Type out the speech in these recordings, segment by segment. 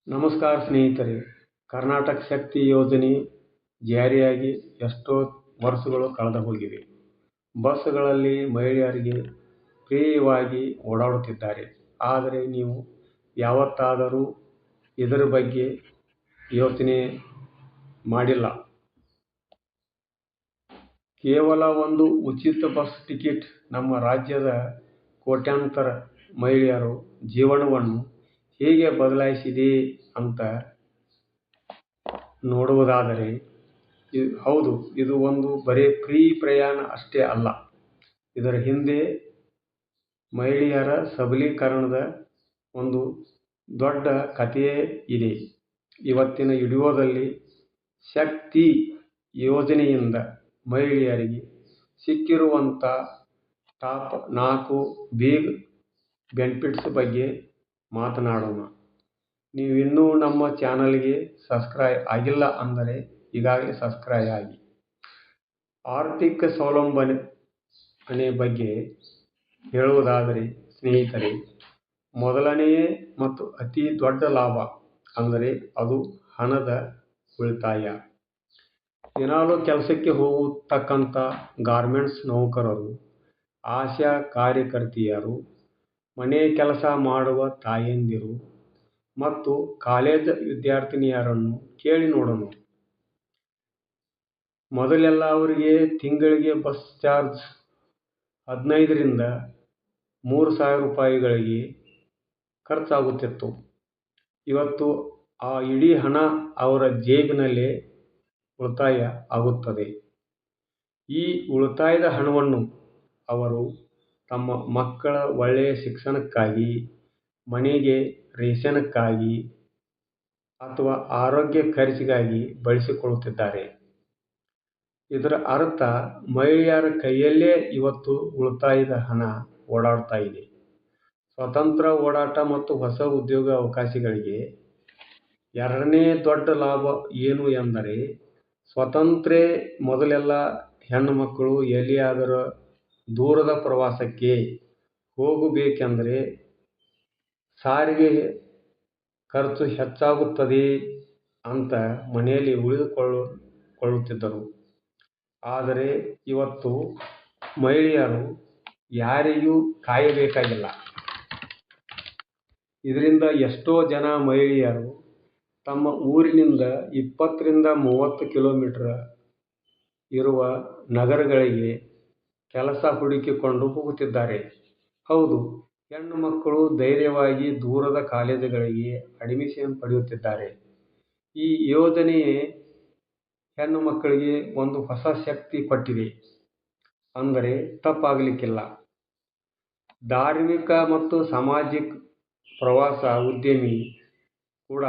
ನಮಸ್ಕಾರ ಸ್ನೇಹಿತರೆ. ಕರ್ನಾಟಕ ಶಕ್ತಿ ಯೋಜನೆ ಜಾರಿಯಾಗಿ ಎಷ್ಟೋ ವರ್ಷಗಳು ಕಳೆದು ಹೋಗಿವೆ. ಬಸ್ಗಳಲ್ಲಿ ಮಹಿಳೆಯರಿಗೆ ಫ್ರೀಯಾಗಿ ಓಡಾಡುತ್ತಿದ್ದಾರೆ. ಆದರೆ ನೀವು ಯಾವತ್ತಾದರೂ ಇದರ ಬಗ್ಗೆ ಯೋಚನೆ ಮಾಡಿಲ್ಲ. ಕೇವಲ ಒಂದು ಉಚಿತ ಬಸ್ ಟಿಕೆಟ್ ನಮ್ಮ ರಾಜ್ಯದ ಕೋಟ್ಯಾಂತರ ಮಹಿಳೆಯರ ಜೀವನವನ್ನು ಹೇಗೆ ಬದಲಾಯಿಸಿದೆ ಅಂತ ನೋಡುವುದಾದರೆ, ಹೌದು, ಇದು ಒಂದು ಬರೀ ಫ್ರೀ ಪ್ರಯಾಣ ಅಷ್ಟೇ ಅಲ್ಲ. ಇದರ ಹಿಂದೆ ಮಹಿಳೆಯರ ಸಬಲೀಕರಣದ ಒಂದು ದೊಡ್ಡ ಕಥೆಯೇ ಇದೆ. ಇವತ್ತಿನ ವಿಡಿಯೋದಲ್ಲಿ ಶಕ್ತಿ ಯೋಜನೆಯಿಂದ ಮಹಿಳೆಯರಿಗೆ ಸಿಕ್ಕಿರುವಂಥ ಟಾಪ್ 4 ಬಿಗ್ ಬೆನಿಫಿಟ್ಸ್ ಬಗ್ಗೆ ಮಾತನಾಡೋಣ. ನೀವಿನ್ನೂ ನಮ್ಮ ಚಾನಲ್ಗೆ ಸಬ್ಸ್ಕ್ರೈಬ್ ಆಗಿಲ್ಲ ಅಂದರೆ ಈಗಾಗಲೇ ಸಬ್ಸ್ಕ್ರೈಬ್ ಆಗಿ. ಆರ್ಥಿಕ ಸ್ವಾವಲಂಬನೆ ಬಗ್ಗೆ ಹೇಳುವುದಾದರೆ ಸ್ನೇಹಿತರೆ, ಮೊದಲನೆಯ ಮತ್ತು ಅತಿ ದೊಡ್ಡ ಲಾಭ ಅಂದರೆ ಅದು ಹಣದ ಉಳಿತಾಯ. ದಿನಾಲೂ ಕೆಲಸಕ್ಕೆ ಹೋಗತಕ್ಕಂಥ ಗಾರ್ಮೆಂಟ್ಸ್ ನೌಕರರು, ಆಶಾ ಕಾರ್ಯಕರ್ತೆಯರು, ಮನೆ ಕೆಲಸ ಮಾಡುವ ತಾಯಂದಿರು ಮತ್ತು ಕಾಲೇಜ್ ವಿದ್ಯಾರ್ಥಿನಿಯರನ್ನು ಕೇಳಿ ನೋಡೋಣ. ಮೊದಲೆಲ್ಲ ಅವರಿಗೆ ತಿಂಗಳಿಗೆ ಬಸ್ ಚಾರ್ಜ್ 15 ರಿಂದ 3,000 ರೂಪಾಯಿಗಳಿಗೆ ಖರ್ಚಾಗುತ್ತಿತ್ತು. ಇವತ್ತು ಆ ಇಡೀ ಹಣ ಅವರ ಜೇಬಿನಲ್ಲೇ ಉಳಿತಾಯ ಆಗುತ್ತದೆ. ಈ ಉಳಿತಾಯದ ಹಣವನ್ನು ಅವರು ತಮ್ಮ ಮಕ್ಕಳ ಒಳ್ಳೆಯ ಶಿಕ್ಷಣಕ್ಕಾಗಿ, ಮನೆಗೆ ರೇಷನ್ನಿಗಾಗಿ ಅಥವಾ ಆರೋಗ್ಯ ಖರ್ಚಿಗಾಗಿ ಬಳಸಿಕೊಳ್ಳುತ್ತಿದ್ದಾರೆ. ಇದರ ಅರ್ಥ ಮಹಿಳೆಯರ ಕೈಯಲ್ಲೇ ಇವತ್ತು ಉಳಿತಾಯದ ಹಣ ಓಡಾಡ್ತಾ ಇದೆ. ಸ್ವತಂತ್ರ ಓಡಾಟ ಮತ್ತು ಹೊಸ ಉದ್ಯೋಗ ಅವಕಾಶಗಳಿಗೆ ಎರಡನೇ ದೊಡ್ಡ ಲಾಭ ಏನು ಎಂದರೆ ಸ್ವಾತಂತ್ರ್ಯ. ಮೊದಲೆಲ್ಲ ಹೆಣ್ಣು ಮಕ್ಕಳು ಎಲ್ಲಿಯಾದರೂ ದೂರದ ಪ್ರವಾಸಕ್ಕೆ ಹೋಗಬೇಕೆಂದರೆ ಸಾರಿಗೆ ಖರ್ಚು ಹೆಚ್ಚಾಗುತ್ತದೆ ಅಂತ ಮನೆಯಲ್ಲಿ ಉಳಿದುಕೊಳ್ಳುತ್ತಿದ್ದರು. ಆದರೆ ಇವತ್ತು ಮಹಿಳೆಯರು ಯಾರಿಗೂ ಕಾಯಬೇಕಾಗಿಲ್ಲ. ಇದರಿಂದ ಎಷ್ಟೋ ಜನ ಮಹಿಳೆಯರು ತಮ್ಮ ಊರಿನಿಂದ 20 ರಿಂದ 30 ಕಿಲೋಮೀಟರ್ ಇರುವ ನಗರಗಳಿಗೆ ಕೆಲಸ ಹುಡುಕಿಕೊಂಡು ಹೋಗುತ್ತಿದ್ದಾರೆ. ಹೌದು, ಹೆಣ್ಣು ಮಕ್ಕಳು ಧೈರ್ಯವಾಗಿ ದೂರದ ಕಾಲೇಜುಗಳಿಗೆ ಅಡ್ಮಿಷನ್ ಪಡೆಯುತ್ತಿದ್ದಾರೆ. ಈ ಯೋಜನೆ ಹೆಣ್ಣು ಮಕ್ಕಳಿಗೆ ಒಂದು ಹೊಸ ಶಕ್ತಿ ಕೊಟ್ಟಿದೆ ಅಂದರೆ ತಪ್ಪಾಗಲಿಕ್ಕಿಲ್ಲ. ಧಾರ್ಮಿಕ ಮತ್ತು ಸಾಮಾಜಿಕ ಪ್ರವಾಸ ಉದ್ಯಮಿ ಕೂಡ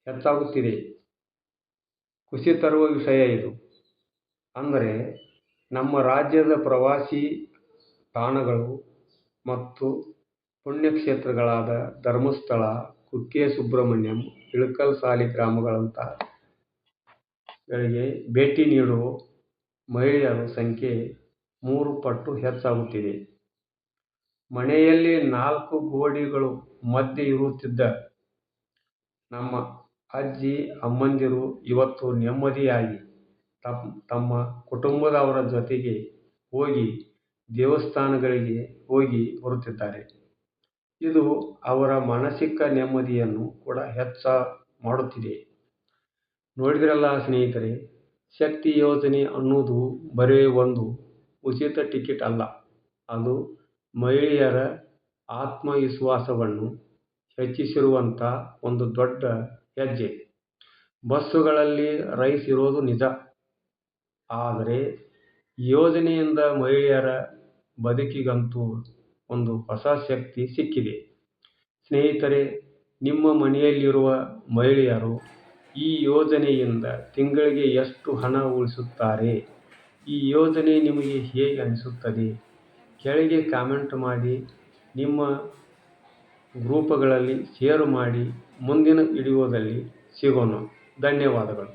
ಹೆಚ್ಚಾಗುತ್ತಿದೆ. ಖುಷಿ ತರುವ ವಿಷಯ ಇದು. ಅಂದರೆ ನಮ್ಮ ರಾಜ್ಯದ ಪ್ರವಾಸಿ ತಾಣಗಳು ಮತ್ತು ಪುಣ್ಯಕ್ಷೇತ್ರಗಳಾದ ಧರ್ಮಸ್ಥಳ, ಕುಕ್ಕೆ ಸುಬ್ರಹ್ಮಣ್ಯಂ, ಇಳಕಲ್ ಸಾಲಿಗ್ರಾಮಗಳಂತಗಳಿಗೆ ಭೇಟಿ ನೀಡುವ ಮಹಿಳೆಯರ ಸಂಖ್ಯೆ 3 ಪಟ್ಟು ಹೆಚ್ಚಾಗುತ್ತಿದೆ. ಮನೆಯಲ್ಲಿ 4 ಗೋಡೆಗಳ ಮಧ್ಯೆ ಇರುತ್ತಿದ್ದ ನಮ್ಮ ಅಜ್ಜಿ ಅಮ್ಮಂದಿರು ಇವತ್ತು ನೆಮ್ಮದಿಯಾಗಿ ತಮ್ಮ ಕುಟುಂಬದವರ ಜೊತೆಗೆ ಹೋಗಿ ದೇವಸ್ಥಾನಗಳಿಗೆ ಹೋಗಿ ಬರುತ್ತಿದ್ದಾರೆ. ಇದು ಅವರ ಮಾನಸಿಕ ನೆಮ್ಮದಿಯನ್ನು ಕೂಡ ಹೆಚ್ಚು ಮಾಡುತ್ತಿದೆ. ನೋಡಿದ್ರಲ್ಲ ಸ್ನೇಹಿತರೆ, ಶಕ್ತಿ ಯೋಜನೆ ಅನ್ನೋದು ಬರೀ ಒಂದು ಉಚಿತ ಟಿಕೆಟ್ ಅಲ್ಲ, ಅದು ಮಹಿಳೆಯರ ಆತ್ಮವಿಶ್ವಾಸವನ್ನು ಹೆಚ್ಚಿಸಿರುವಂಥ ಒಂದು ದೊಡ್ಡ ಹೆಜ್ಜೆ. ಬಸ್ಸುಗಳಲ್ಲಿ ರೈಸ್ ಇರೋದು ನಿಜ, ಆದರೆ ಯೋಜನೆಯಿಂದ ಮಹಿಳೆಯರ ಬದುಕಿಗಂತೂ ಒಂದು ಹೊಸ ಶಕ್ತಿ ಸಿಕ್ಕಿದೆ. ಸ್ನೇಹಿತರೆ, ನಿಮ್ಮ ಮನೆಯಲ್ಲಿರುವ ಮಹಿಳೆಯರು ಈ ಯೋಜನೆಯಿಂದ ತಿಂಗಳಿಗೆ ಎಷ್ಟು ಹಣ ಉಳಿಸುತ್ತಾರೆ? ಈ ಯೋಜನೆ ನಿಮಗೆ ಹೇಗೆ ಅನಿಸುತ್ತದೆ? ಕೆಳಗೆ ಕಾಮೆಂಟ್ ಮಾಡಿ, ನಿಮ್ಮ ಗ್ರೂಪ್ಗಳಲ್ಲಿ ಶೇರ್ ಮಾಡಿ. ಮುಂದಿನ ವಿಡಿಯೋದಲ್ಲಿ ಸಿಗೋಣ. ಧನ್ಯವಾದಗಳು.